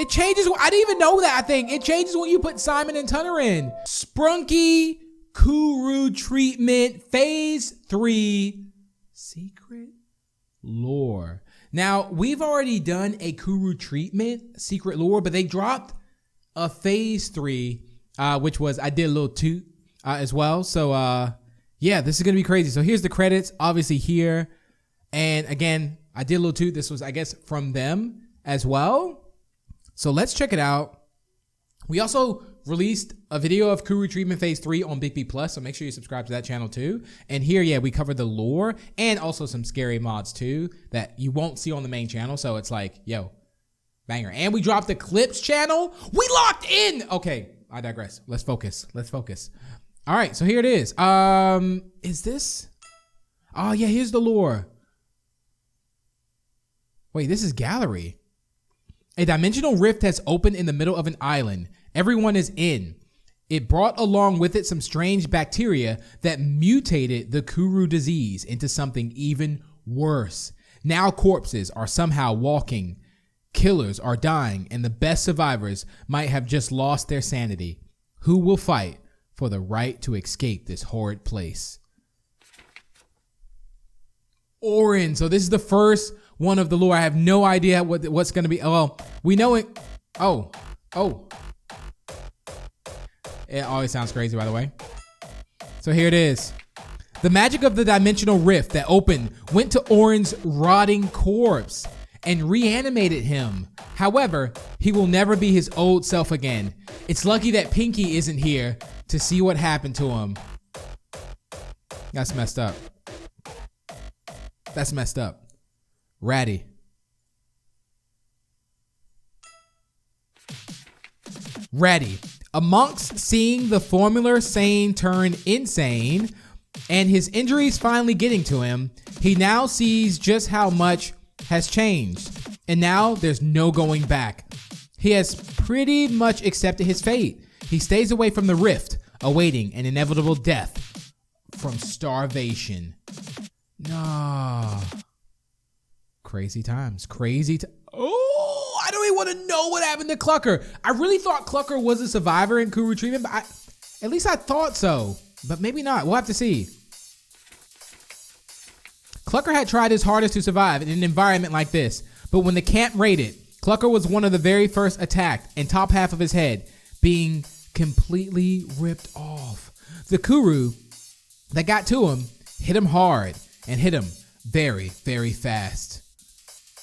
It changes. I didn't even know that. I think it changes when you put Simon and Tunner in. Sprunki KURU treatment phase 3 secret lore. Now we've already done a KURU treatment secret lore, but they dropped a phase 3, which was I did a little toot as well. So yeah, this is gonna be crazy. So here's the credits, obviously here, and again I did a little toot. This was I guess from them as well. So let's check it out. We also released a video of KURU treatment phase 3 on BigBLore, so make sure you subscribe to that channel too. And here, yeah, we covered the lore and also some scary mods too that you won't see on the main channel. So it's like, yo, banger. And we dropped the clips channel. We locked in. Okay, I digress. Let's focus. Let's focus. All right, so here it is. Is this? Oh yeah, here's the lore. Wait, this is gallery. A dimensional rift has opened in the middle of an island. Everyone is in. It brought along with it some strange bacteria that mutated the KURU disease into something even worse. Now corpses are somehow walking. Killers are dying, and the best survivors might have just lost their sanity. Who will fight for the right to escape this horrid place? Orin. So this is the first one of the lore. I have no idea what's going to be. Oh, well, we know it. Oh. It always sounds crazy, by the way. So here it is. The magic of the dimensional rift that opened went to Orin's rotting corpse and reanimated him. However, he will never be his old self again. It's lucky that Pinky isn't here to see what happened to him. That's messed up. That's messed up. Ratty. Ratty. Amongst seeing the formula sane turn insane and his injuries finally getting to him, he now sees just how much has changed. And now there's no going back. He has pretty much accepted his fate. He stays away from the rift, awaiting an inevitable death from starvation. No. Crazy times. Oh, I don't even want to know what happened to Clucker. I really thought Clucker was a survivor in KURU treatment, but at least I thought so. But maybe not. We'll have to see. Clucker had tried his hardest to survive in an environment like this, but when the camp raided, Clucker was one of the very first attacked, and top half of his head being completely ripped off. The KURU that got to him hit him hard and hit him very, very fast.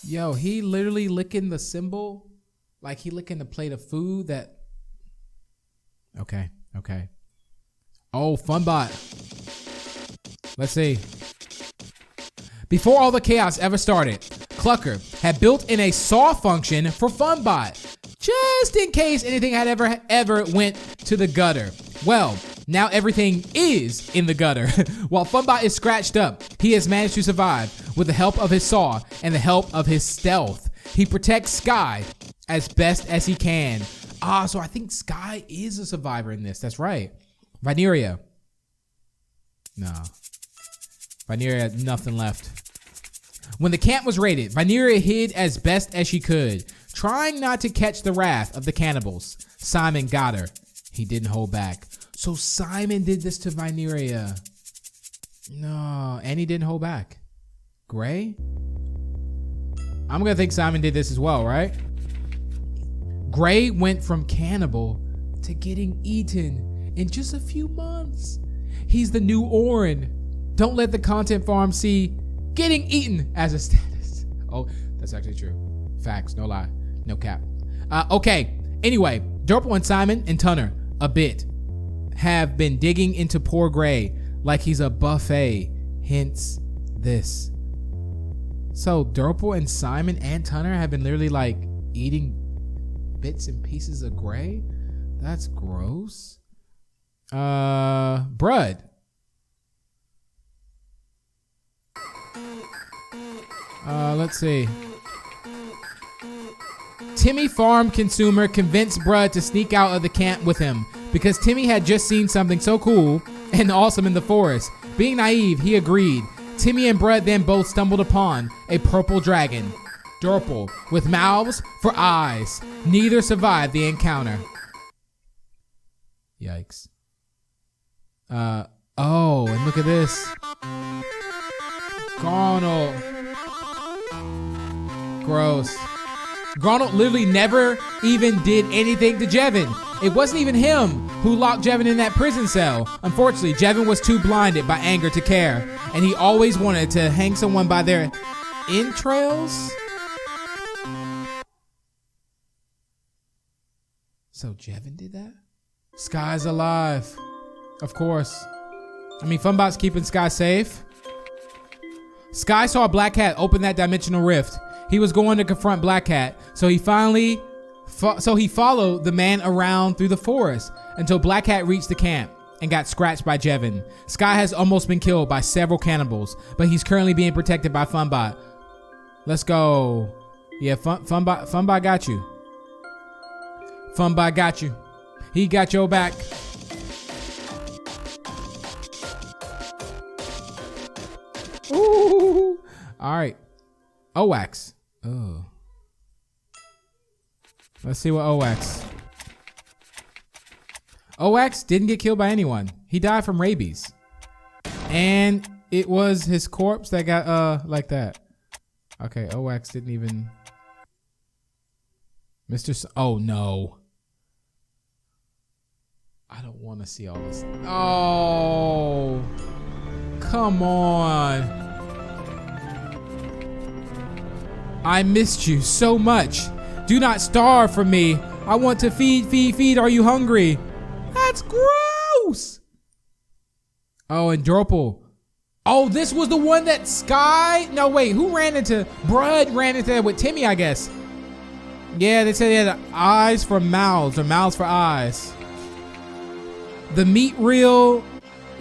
Yo, he literally licking the symbol like he licking the plate of food that... Okay. Oh, Funbot. Let's see. Before all the chaos ever started, Clucker had built in a saw function for Funbot, just in case anything had ever went to the gutter. Well, now everything is in the gutter. While Funbot is scratched up, he has managed to survive with the help of his saw and the help of his stealth. He protects Sky as best as he can. So I think Sky is a survivor in this. That's right. Vineria. No. Vineria had nothing left. When the camp was raided, Vineria hid as best as she could, trying not to catch the wrath of the cannibals. Simon got her. He didn't hold back. So Simon did this to Vineria. No, and he didn't hold back. Gray? I'm gonna think Simon did this as well, right? Gray went from cannibal to getting eaten in just a few months. He's the new Orin. Don't let the content farm see getting eaten as a status. Oh, that's actually true. Facts, no lie, no cap. Okay, anyway, Durple and Simon and Tunner, a bit, have been digging into poor Gray like he's a buffet, hence this. So Durple and Simon and Tunner have been literally like eating bits and pieces of Gray? That's gross. Brud. Let's see. Timmy farm consumer convinced Brud to sneak out of the camp with him because Timmy had just seen something so cool and awesome in the forest. Being naive, he agreed. Timmy and Brud then both stumbled upon a purple dragon. Durple, with mouths for eyes. Neither survived the encounter. Yikes. Oh, and look at this. Garnold. Gross. Garnold literally never even did anything to Jevin. It wasn't even him who locked Jevin in that prison cell. Unfortunately, Jevin was too blinded by anger to care, and he always wanted to hang someone by their entrails. So Jevin did that? Sky's alive. Of course. I mean, Funbot's keeping Sky safe. Sky saw Black Cat open that dimensional rift. He was going to confront Black Cat, so he followed the man around through the forest until Black Cat reached the camp and got scratched by Jevin. Sky has almost been killed by several cannibals, but he's currently being protected by Funbot. Let's go. Yeah, Funbot got you. Funbot got you. He got your back. Ooh. All right. Owax. Oh. Let's see what Owax. Owax didn't get killed by anyone. He died from rabies. And it was his corpse that got like that. Okay, Owax didn't even. Oh no. I don't want to see all this. Oh. Come on. I missed you so much. Do not starve for me. I want to feed. Are you hungry? That's gross. Oh, and Durple. Oh, this was the one that Sky. No, wait. Who ran into? Brud ran into that with Timmy, I guess. Yeah, they said they had eyes for mouths or mouths for eyes. The meat reel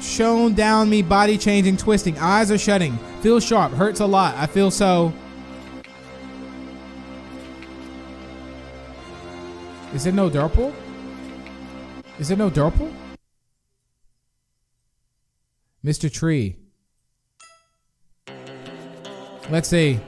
shone down me, body changing, twisting. Eyes are shutting. Feel sharp. Hurts a lot. I feel so. Is there no Durple? Is there no Durple? Mr. Tree. Let's see.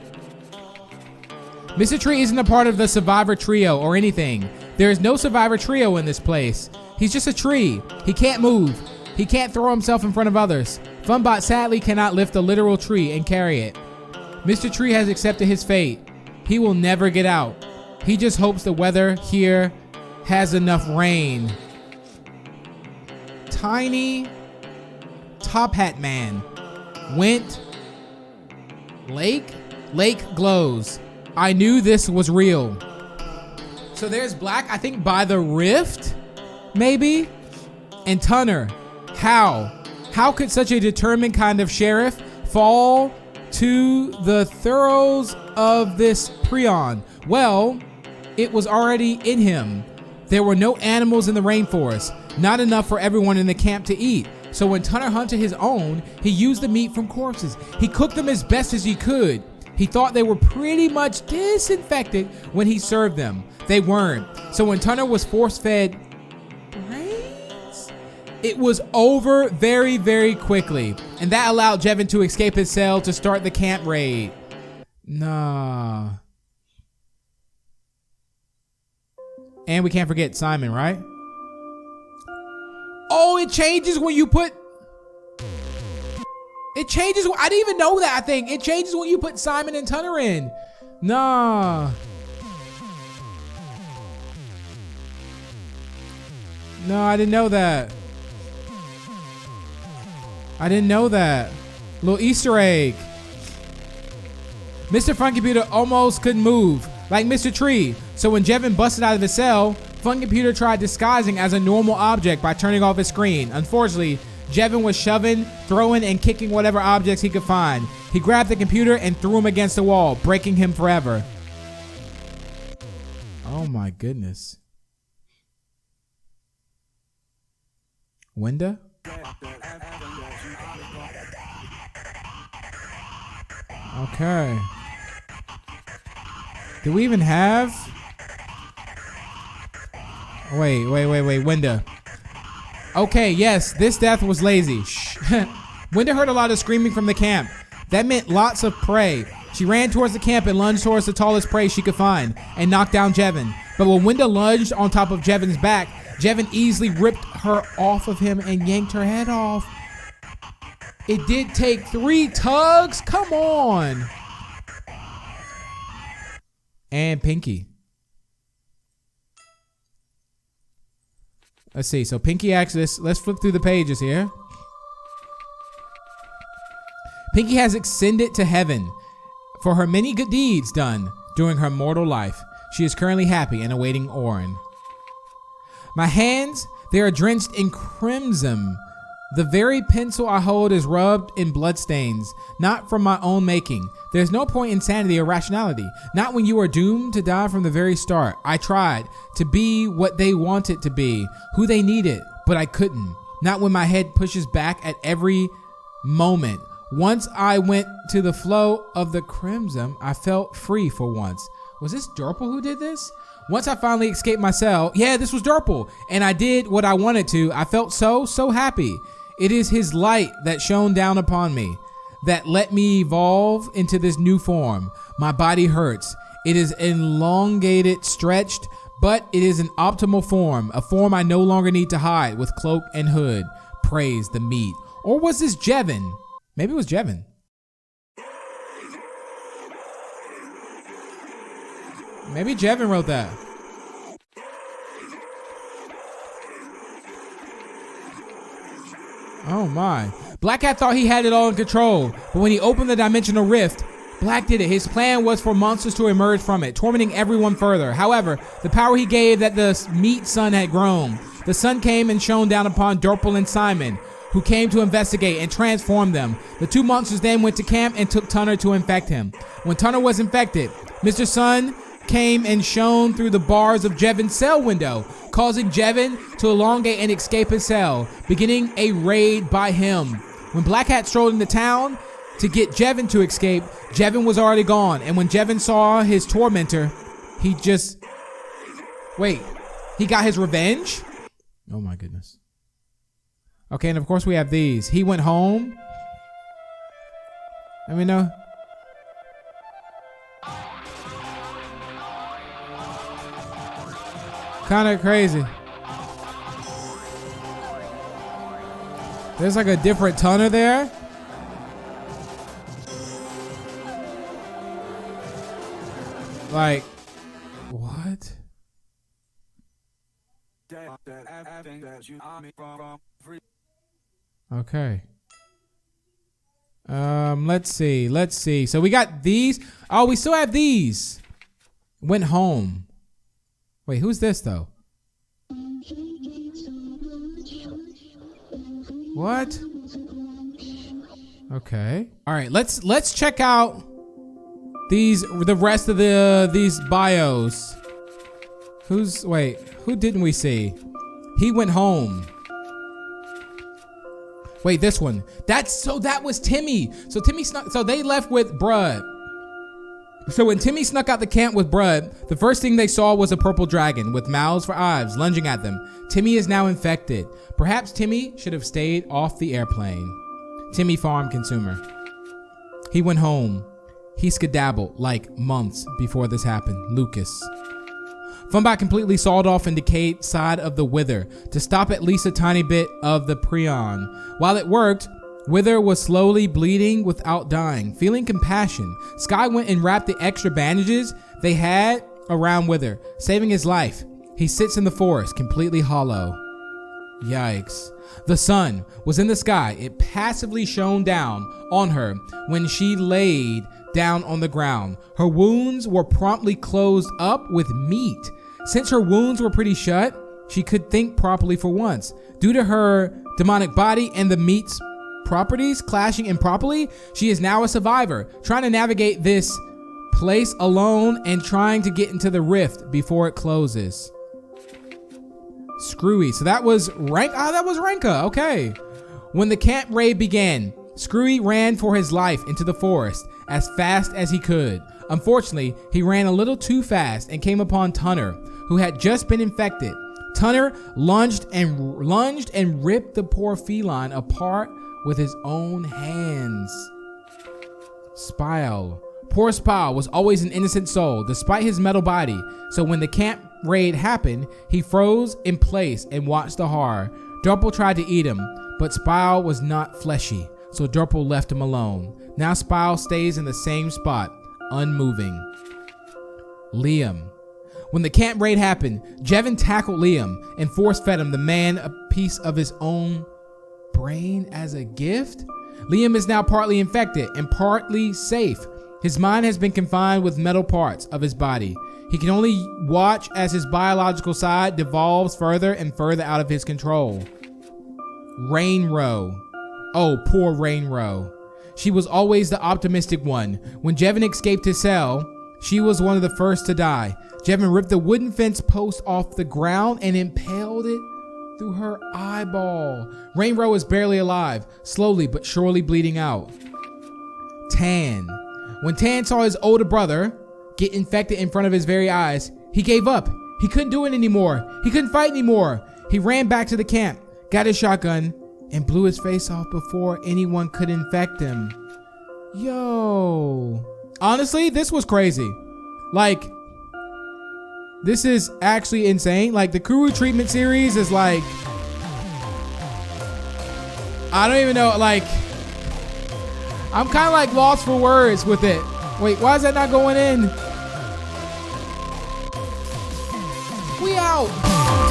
Mr. Tree isn't a part of the Survivor Trio or anything. There is no Survivor Trio in this place. He's just a tree. He can't move. He can't throw himself in front of others. Funbot sadly cannot lift a literal tree and carry it. Mr. Tree has accepted his fate. He will never get out. He just hopes the weather here has enough rain. Tiny Top Hat Man went lake glows. I knew this was real. So there's Black, I think by the rift, maybe, and Tunner. How could such a determined kind of sheriff fall to the throes of this prion? Well, it was already in him. There were no animals in the rainforest, not enough for everyone in the camp to eat. So when Tunner hunted his own, he used the meat from corpses. He cooked them as best as he could. He thought they were pretty much disinfected when he served them. They weren't. So when Tunner was force-fed brains, it was over very, very quickly. And that allowed Jevin to escape his cell to start the camp raid. Nah. And we can't forget Simon, right? Oh, it changes when you put... It changes. I didn't even know that, I think. It changes when you put Simon and Tunner in. Nah. No, I didn't know that. I didn't know that. Little Easter egg. Mr. Fun Computer almost couldn't move, like Mr. Tree. So when Jevin busted out of his cell, Fun Computer tried disguising as a normal object by turning off his screen. Unfortunately, Jevin was shoving, throwing, and kicking whatever objects he could find. He grabbed the computer and threw him against the wall, breaking him forever. Oh my goodness. Winda? Okay. Do we even have? Wait, Winda. Okay, yes, this death was lazy. Shh. Winda heard a lot of screaming from the camp. That meant lots of prey. She ran towards the camp and lunged towards the tallest prey she could find and knocked down Jevin. But when Winda lunged on top of Jevin's back, Jevin easily ripped her off of him and yanked her head off. It did take 3 tugs. Come on. And Pinky. Let's see. So Pinky acts this. Let's flip through the pages here. Pinky has ascended to heaven for her many good deeds done during her mortal life. She is currently happy and awaiting Orin. My hands, they are drenched in crimson. The very pencil I hold is rubbed in bloodstains, not from my own making. There's no point in sanity or rationality, not when you are doomed to die from the very start. I tried to be what they wanted to be, who they needed, but I couldn't. Not when my head pushes back at every moment. Once I went to the flow of the crimson, I felt free for once. Was this Durple who did this? Once I finally escaped my cell, yeah, this was Durple, and I did what I wanted to. I felt so happy. It is his light that shone down upon me, that let me evolve into this new form. My body hurts. It is elongated, stretched, but it is an optimal form, a form I no longer need to hide with cloak and hood. Praise the meat. Or was this Jevin? Maybe it was Jevin. Maybe Jevin wrote that. Oh my. Black Cat thought he had it all in control, but when he opened the dimensional rift, Black did it. His plan was for monsters to emerge from it, tormenting everyone further. However, the power he gave that the meat sun had grown. The sun came and shone down upon Durple and Simon, who came to investigate and transform them. The 2 monsters then went to camp and took Tunner to infect him. When Tunner was infected, Mr. Sun came and shone through the bars of Jevin's cell window, causing Jevin to elongate and escape his cell, beginning a raid by him. When Black Hat strolled into town to get Jevin to escape, Jevin was already gone, and when Jevin saw his tormentor, he just... Wait, he got his revenge? Oh my goodness. Okay, and of course we have these. He went home. Let me know. Kind of crazy. There's like a different Tunner there. Like, what? Okay. Let's see. So we got these. Oh, we still have these. Went home. Wait, who's this though? What? Okay. All right, let's check out the rest of these bios. Who didn't we see? He went home. Wait, this one. That was Timmy. So Timmy snuck, so they left with Brud. So when Timmy snuck out the camp with Brud, the first thing they saw was a purple dragon with mouths for eyes lunging at them. Timmy is now infected. Perhaps Timmy should have stayed off the airplane. Timmy farm consumer. He went home. He skedaddled like months before this happened. Lucas. Funbot completely sawed off and decayed side of the Wither to stop at least a tiny bit of the prion. While it worked, Wither was slowly bleeding without dying. Feeling compassion, Sky went and wrapped the extra bandages they had around Wither, saving his life. He sits in the forest, completely hollow. Yikes. The sun was in the sky. It passively shone down on her when she laid down on the ground. Her wounds were promptly closed up with meat. Since her wounds were pretty shut, she could think properly for once. Due to her demonic body and the meat's properties clashing improperly, she is now a survivor, trying to navigate this place alone and trying to get into the rift before it closes. Screwy. So that was that was Renka. Okay. When the camp raid began, Screwy ran for his life into the forest as fast as he could. Unfortunately, he ran a little too fast and came upon Tunner, who had just been infected. Tunner lunged and ripped the poor feline apart with his own hands. Spile Poor Spile was always an innocent soul, despite his metal body, so when the camp raid happened, he froze in place and watched the horror. Durple tried to eat him, but Spile was not fleshy, so Durple left him alone. Now Spile stays in the same spot, unmoving. Liam. When the camp raid happened, Jevin tackled Liam and force-fed him the man a piece of his own brain as a gift? Liam is now partly infected and partly safe. His mind has been confined with metal parts of his body. He can only watch as his biological side devolves further and further out of his control. Rainrow. Oh, poor Rainrow. She was always the optimistic one. When Jevin escaped his cell, she was one of the first to die. Jevin ripped the wooden fence post off the ground and impaled it through her eyeball. Rainrow is barely alive, slowly but surely bleeding out. Tan. When Tan saw his older brother get infected in front of his very eyes, he gave up. He couldn't do it anymore. He couldn't fight anymore. He ran back to the camp, got his shotgun, and blew his face off before anyone could infect him. Yo. Honestly, this was crazy. Like, this is actually insane. Like, the Kuru treatment series is like, I don't even know, like, I'm kind of like lost for words with it. Wait, why is that not going in? We out.